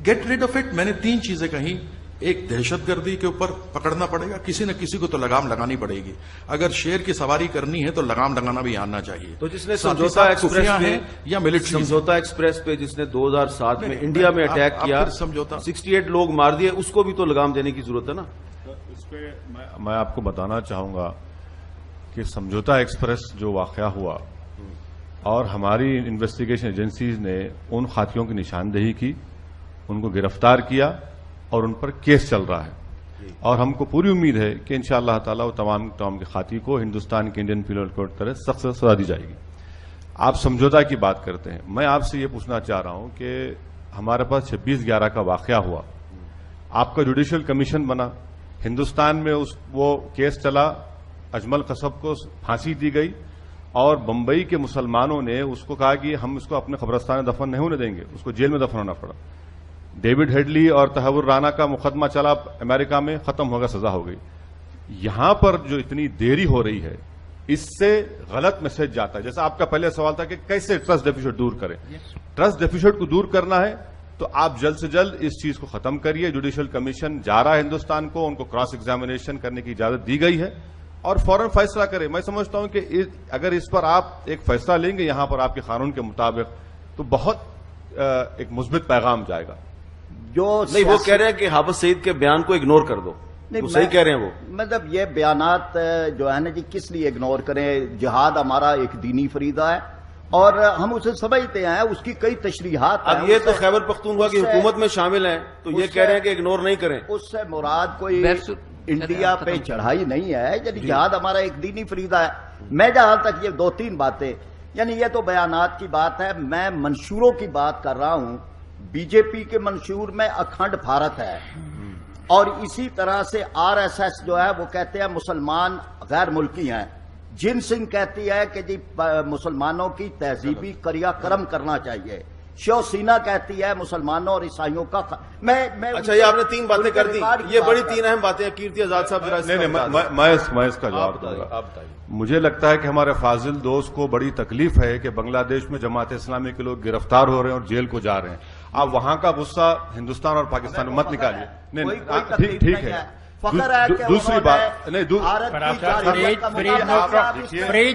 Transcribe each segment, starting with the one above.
Get rid of it. मैंने 3 चीजें कही। एक, दहशत गर्दी के ऊपर पकड़ना पड़ेगा, किसी न किसी को तो लगाम लगानी पड़ेगी। अगर शेर की सवारी करनी है तो लगाम लगाना भी आना चाहिए। तो जिसने समझौता एक्सप्रेस पे या मिलिट्री समझौता एक्सप्रेस पे जिसने 2007 में इंडिया में अटैक किया, समझौता 68 लोग मार दिए, उसको भी तो लगाम देने की जरूरत है ना। इस पे मैं आपको बताना चाहूंगा कि समझौता एक्सप्रेस जो वाकया हुआ और हमारी इन्वेस्टिगेशन एजेंसीज ने उन खातियों की निशानदेही की, उनको गिरफ्तार किया और उन पर केस चल रहा है। और हमको पूरी उम्मीद है कि इंशाअल्लाह ताला वो तमाम के खाती को हिंदुस्तान के इंडियन पीनल कोड की तरह सख्त सजा दी जाएगी। आप समझौता की बात करते हैं, मैं आपसे ये पूछना चाह रहा हूं कि हमारे पास 26/11 का वाकया हुआ, आपका जुडिशियल कमीशन बना, हिंदुस्तान में वो केस चला, अजमल कसब को फांसी दी गई और बंबई के मुसलमानों ने उसको कहा कि हम इसको अपने कब्रिस्तान में दफन नहीं होने देंगे, उसको जेल में दफन होना पड़ा। डेविड हेडली और तहव्वुर राना का मुकदमा चला अमेरिका में, खत्म होगा, सजा हो गई। यहां पर जो इतनी देरी हो रही है, इससे गलत मैसेज जाता है। जैसा आपका पहले सवाल था कि कैसे ट्रस्ट डेफिसिट दूर करें। ट्रस्ट डेफिसिट को दूर करना है तो आप जल्द से जल्द इस चीज को खत्म करिए। जुडिशियल कमीशन जा रहा है हिंदुस्तान को, उनको क्रॉस एग्जामिनेशन करने की इजाजत दी गई है और फौरन फैसला करें। मैं समझता हूं कि अगर इस पर आप एक फैसला लेंगे यहां पर आपके कानून के मुताबिक, तो बहुत एक मुस्बित पैगाम जाएगा। जो नहीं, वो कह रहे हैं कि हाफिज सईद के बयान को इग्नोर कर दो। नहीं, सही कह रहे हैं वो। मतलब ये बयानात जो है ना जी, किस लिए इग्नोर करें? जिहाद हमारा एक दीनी फरीदा है और हम उसे समझते हैं, उसकी कई तशरीहात। अब ये तो खैबर पख्तूनख्वा की हुकूमत में शामिल हैं, तो ये कह रहे हैं कि इग्नोर नहीं करें। उससे मुराद कोई इंडिया पे चढ़ाई नहीं है, यानी जिहाद हमारा एक दीनी फरीदा है। मैं जहां तक ये 2-3 बातें, यानी ये तो बयानात की बात है, मैं मंशूरों की बात कर रहा हूं। बीजेपी के मंशूर में अखंड भारत है और इसी तरह से आरएसएस जो है वो कहते हैं मुसलमान गैर मुल्की हैं। जिन सिंह कहती है कि जी मुसलमानों की तहजीबी क्रियाक्रम करना चाहिए। शिवसेना कहती है मुसलमानों और ईसाइयों का मैं अच्छा, ये आपने 3 बातें कर दी, ये बड़ी 3 अहम बातें हैं। कीर्ति आजाद साहब जरा मैं इसका जवाब दूंगा। मुझे लगता है कि हमारे फाजिल दोस्त को बड़ी तकलीफ है कि बांग्लादेश में जमात इस्लामी के लोग गिरफ्तार हो रहे हैं और जेल को जा रहे हैं। आप वहां का गुस्सा हिंदुस्तान और पाकिस्तान में मत निकालिए। नहीं, ठीक है। दूसरी बात नहीं,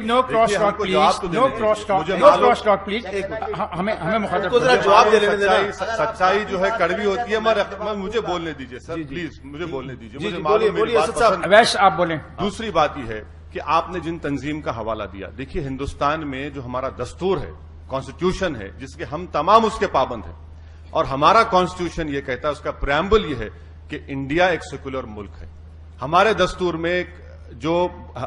no cross talk please, no cross talk please. हमें मुखातिब जवाब दे लेने। सच्चाई जो है कड़वी होती है। मुझे बोलने दीजिए सर, प्लीज मुझे बोलने दीजिए। अवैश आप बोलें। दूसरी बात यह है कि आपने जिन तंजीम का हवाला दिया, देखिए हिंदुस्तान में जो हमारा दस्तूर है, कॉन्स्टिट्यूशन है, जिसके हम तमाम उसके पाबंद हैं और हमारा कॉन्स्टिट्यूशन ये कहता है, उसका प्रेम्बल ये है कि इंडिया एक सेकुलर मुल्क है। हमारे दस्तूर में जो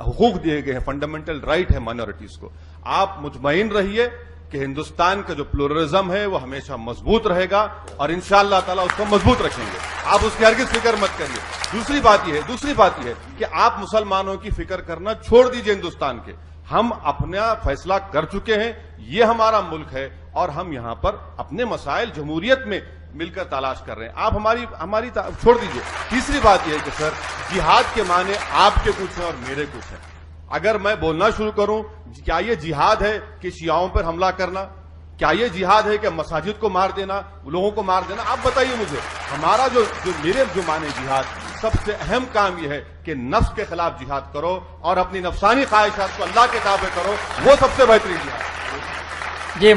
हुकूक दिए गए हैं, फंडामेंटल राइट है माइनॉरिटीज को। आप मुतमईन रहिए कि हिंदुस्तान का जो प्लुरलिज्म है वो हमेशा मजबूत रहेगा और इंशाअल्लाह ताला उसको मजबूत रखेंगे। आप उसकी हरगिज फिक्र मत करिए। दूसरी बात यह है कि आप मुसलमानों की फिक्र करना छोड़ दीजिए हिंदुस्तान के। हम अपना फैसला कर चुके हैं, ये हमारा मुल्क है और हम यहां पर अपने मसाइल जमहूरियत में मिलकर तलाश कर रहे हैं। आप हमारी छोड़ दीजिए। तीसरी बात यह है कि सर, जिहाद के माने आपके कुछ हैं और मेरे कुछ हैं। अगर मैं बोलना शुरू करूं, क्या यह जिहाद है कि शियाओं पर हमला करना? क्या यह जिहाद है कि मसाजिद को मार देना, लोगों को मार देना? आप बताइए मुझे। हमारा जो मेरे जो माने जिहाद, सबसे अहम काम यह है कि नफ्स के खिलाफ जिहाद करो और अपनी नफसानी ख्वाहिशात को अल्लाह के ताबे करो, वो सबसे बेहतरीन जिहाद। जी,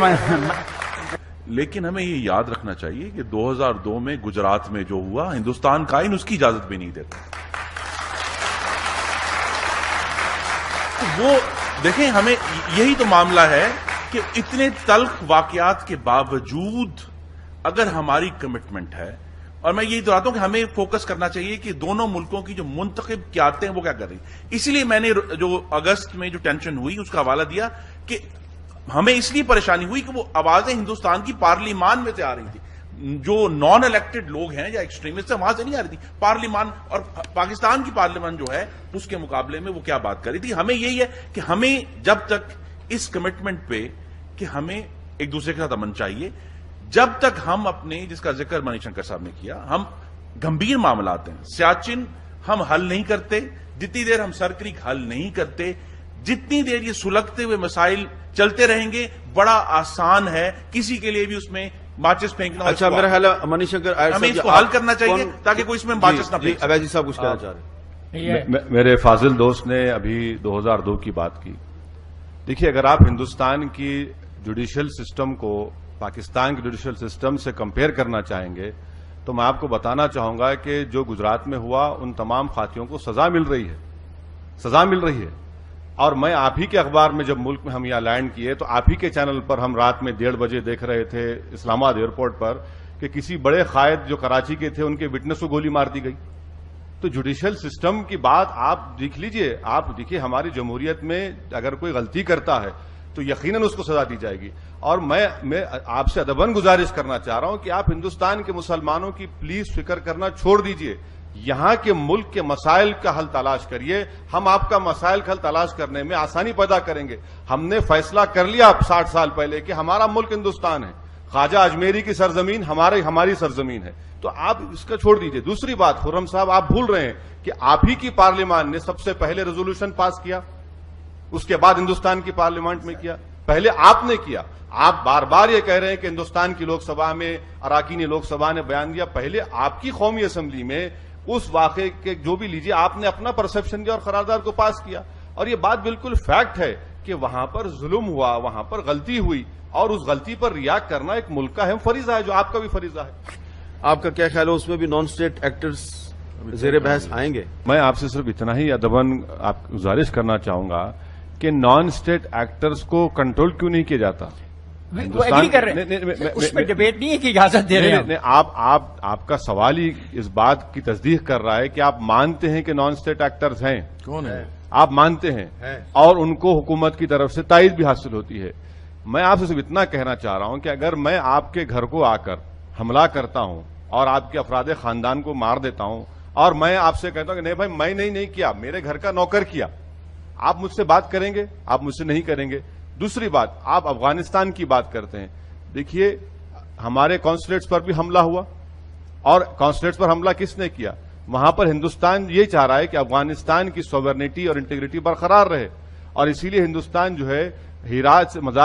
लेकिन हमें ये याद रखना चाहिए कि 2002 में गुजरात में जो हुआ, हिंदुस्तान का आईन उसकी इजाजत भी नहीं देता। वो देखें, हमें यही तो मामला है कि इतने तल्ख वाकयात के बावजूद अगर हमारी कमिटमेंट है, और मैं यही दोहराता हूं कि हमें फोकस करना चाहिए कि दोनों मुल्कों की जो मुंतखब क़यादतें हैं वो क्या कर रही। इसलिए मैंने जो अगस्त में जो टेंशन हुई उसका हवाला दिया कि हमें इसलिए परेशानी हुई कि वो आवाजें हिंदुस्तान की पार्लिमान में से आ रही थी। जो नॉन इलेक्टेड लोग हैं या एक्सट्रीमिस्ट है, वहां से नहीं आ रही थी। पार्लिमान और पाकिस्तान की पार्लियामान जो है उसके मुकाबले में वो क्या बात कर रही थी। हमें यही है कि हमें जब तक इस कमिटमेंट पे कि हमें एक दूसरे के साथ अमन चाहिए, जब तक हम अपने, जिसका जिक्र मणिशंकर साहब ने किया, हम गंभीर मामलात हैं, सियाचिन हम हल नहीं करते, जितनी देर हम सरक्रीक हल नहीं करते, जितनी देर ये सुलगते हुए मसाइल चलते रहेंगे, बड़ा आसान है किसी के लिए भी उसमें माचिस फेंकना। अच्छा, मेरा ख्याल है मनीष शंकर आयर हमें साहब, इसको हल करना चाहिए ताकि कोई इसमें माचिस ना फेंक। अवैध जी साहब कुछ कहना चाह रहे हैं? मेरे फाजिल दोस्त ने अभी 2002 की बात की। देखिए, अगर आप हिंदुस्तान की जुडिशियल सिस्टम को पाकिस्तान के जुडिशियल सिस्टम से कंपेयर करना चाहेंगे तो मैं आपको बताना चाहूंगा कि जो गुजरात में हुआ उन तमाम खातियों को सजा मिल रही है। और मैं आप ही के अखबार में जब मुल्क में हम यहां लैंड किए तो आप ही के चैनल पर हम रात में 1:30 बजे देख रहे थे इस्लामाबाद एयरपोर्ट पर कि किसी बड़े कायद जो कराची के थे उनके विटनेस को गोली मार दी गई। तो जुडिशियल सिस्टम की बात आप देख लीजिए। आप देखिए, हमारी जमहूरियत में अगर कोई गलती करता है तो यकीनन उसको सजा दी जाएगी। और मैं आपसे अदबन गुजारिश करना चाह रहा हूं कि आप हिंदुस्तान के मुसलमानों की प्लीज फिक्र करना छोड़ दीजिए। यहां के मुल्क के मसाइल का हल तलाश करिए। हम आपका मसाइल का हल तलाश करने में आसानी पैदा करेंगे। हमने फैसला कर लिया 60 साल पहले कि हमारा मुल्क हिंदुस्तान है, ख्वाजा अजमेरी की सरजमीन हमारी सरजमीन है। तो आप इसका छोड़ दीजिए। दूसरी बात, खुर्रम साहब, आप भूल रहे हैं कि आप ही की पार्लियामान ने सबसे पहले रेजोल्यूशन पास किया, उसके बाद हिंदुस्तान की पार्लियामेंट में किया, पहले आपने किया। आप बार बार ये कह रहे हैं कि हिंदुस्तान की लोकसभा में, अराकीनी लोकसभा ने बयान दिया, पहले आपकी कौमी असेंबली में उस वाकये के जो भी लीजिए आपने अपना परसेप्शन दिया और करारदाद को पास किया। और ये बात बिल्कुल फैक्ट है कि वहां पर जुल्म हुआ, वहां पर गलती हुई और उस गलती पर रिएक्ट करना एक मुल्क का अहम फरीजा है, जो आपका भी फरीजा है। आपका क्या ख्याल है, उसमें भी नॉन स्टेट एक्टर्स ज़ेरे बहस आएंगे? मैं आपसे सिर्फ इतना ही अदबन आप गुजारिश करना चाहूंगा कि नॉन स्टेट एक्टर्स को कंट्रोल क्यों नहीं किया जाता? वो एग्री कर रहे हैं, उसमें डिबेट नहीं है कि इजाजत दे रहे हैं। आपका सवाल ही इस बात की तस्दीक कर रहा है कि आप मानते हैं कि नॉन स्टेट एक्टर्स हैं। कौन है? आप मानते हैं और उनको हुकूमत की तरफ से तायद भी हासिल होती है। मैं आपसे सिर्फ इतना कहना चाह रहा हूं कि अगर मैं आपके घर को आकर हमला करता हूं और आपके अफराद खानदान को मार देता हूं और मैं आपसे कहता हूं कि नहीं भाई मैं नहीं किया, मेरे घर का नौकर किया, आप मुझसे बात करेंगे? आप मुझसे नहीं करेंगे। दूसरी बात, आप अफगानिस्तान की बात करते हैं। देखिए, हमारे कॉन्सुलेट्स पर भी हमला हुआ और कॉन्सुलेट्स पर हमला किसने किया? वहां पर हिंदुस्तान ये चाह रहा है कि अफगानिस्तान की सॉवरेनिटी और इंटीग्रिटी बरकरार रहे और इसीलिए हिंदुस्तान जो है हिरात से मजार